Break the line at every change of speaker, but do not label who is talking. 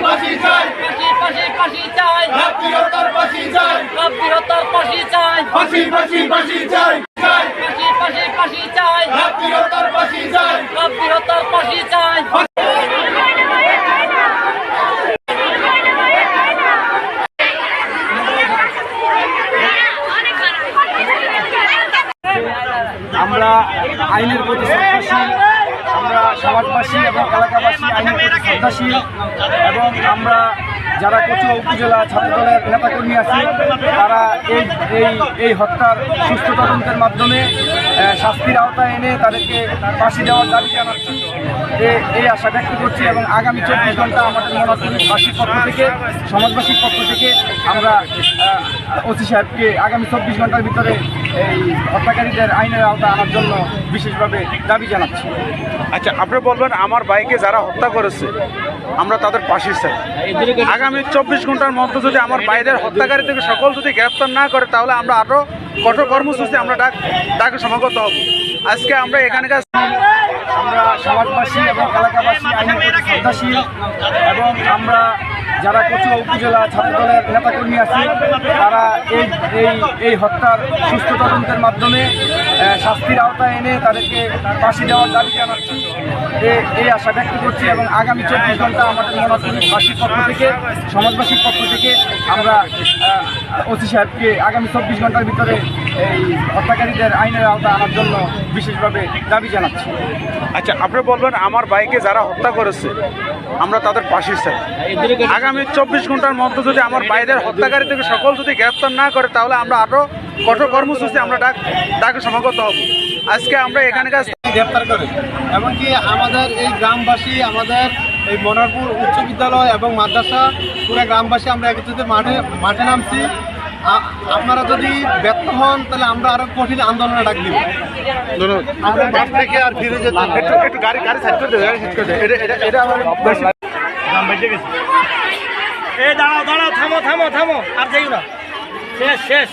ফাঁসি চাই,
ফাঁসি চাই,
রাষ্ট্রীয়তার ফাঁসি চাই,
ফাঁসি চাই,
ফাঁসি ফাঁসি ফাঁসি চাই,
ফাঁসি চাই,
রাষ্ট্রীয়তার ফাঁসি চাই,
ফাঁসি চাই।
আমরা আইনের প্রতি শ্রদ্ধাশীল, আমরা সমাজবাসী এবং এলাকাবাসী আইনের প্রতি শ্রদ্ধাশীল এবং আমরা যারা কচুয়া উপজেলা ছাত্রদলের নেতাকর্মী আছি তারা এই হত্যার সুষ্ঠু তদন্তের মাধ্যমে শাস্তির আওতায় এনে তাদেরকে ফাঁসি দেওয়ার দাবি জানাচ্ছি, এই আশা ব্যক্ত করছি। এবং আগামী 24 ঘন্টা আমাদের মনোবাসীর পক্ষ থেকে, সমাজবাসীর পক্ষ থেকে আমরা ওসি সাহেবকে আগামী 24 ঘন্টার ভিতরে এই হত্যাকারীদের আইনের আওতায় আনার জন্য বিশেষভাবে দাবি জানাচ্ছি।
আচ্ছা, আপনি বলবেন আমার ভাইকে যারা হত্যা করেছে আমরা তাদের ফাঁসি চাই। আগামী 24 ঘন্টার মধ্যে যদি আমার ভাইদের হত্যাকারী থেকে সকল যদি গ্রেফতার না করে তাহলে আমরা আরও কঠোর কর্মসূচি আমরা ডাকে সমাগত হব। আজকে আমরা এখানকার
আমরা সমাজবাসী এবং এলাকাবাসী আইনের প্রতি শ্রদ্ধাশীল এবং আমরা যারা কচুয়া উপজেলা ছাত্রদলের নেতাকর্মী আছি তারা এই হত্যার সুষ্ঠু তদন্তের মাধ্যমে শাস্তির আওতায় এনে তাদেরকে ফাঁসি দেওয়ার দাবি জানাচ্ছি, এই আশা ব্যক্ত করছি। এবং আগামী 24 ঘন্টা আমাদের মনোবাসীর পক্ষ থেকে, সমাজবাসীর পক্ষ থেকে আমরা ওসি সাহেবকে আগামী 24 ঘন্টার ভিতরে এই হত্যাকারীদের আইনের আওতায় আনার জন্য বিশেষভাবে দাবি জানাচ্ছি।
আচ্ছা, আপনি বলবেন আমার ভাইকে যারা হত্যা করেছে আমরা তাদের ফাঁসি চাই। আগামী 24 ঘন্টার মধ্যে যদি আমার ভাইদের হত্যাকারী থেকে সকল যদি গ্রেফতার না করে তাহলে আমরা আরও কঠোর কর্মসূচি আমরা ডাকে সমাগত হব। আজকে আমরা এখানকার
গ্রেপ্তার করে এমনকি আমাদের এই গ্রামবাসী, আমাদের এই মনারপুর উচ্চ বিদ্যালয় এবং মাদ্রাসা পুরো গ্রামবাসী আমরা একত্রিত মাঠে নামছি। আপনারা যদি ব্যর্থ হন তাহলে আমরা আরো কঠিন আন্দোলনে ডাক দিব। আর ফিরে যেতে
একটু গাড়ি সাইড করে দেবে, এটা আমার
দাঁড়াও, থামো, আর যাইও না, শেষ।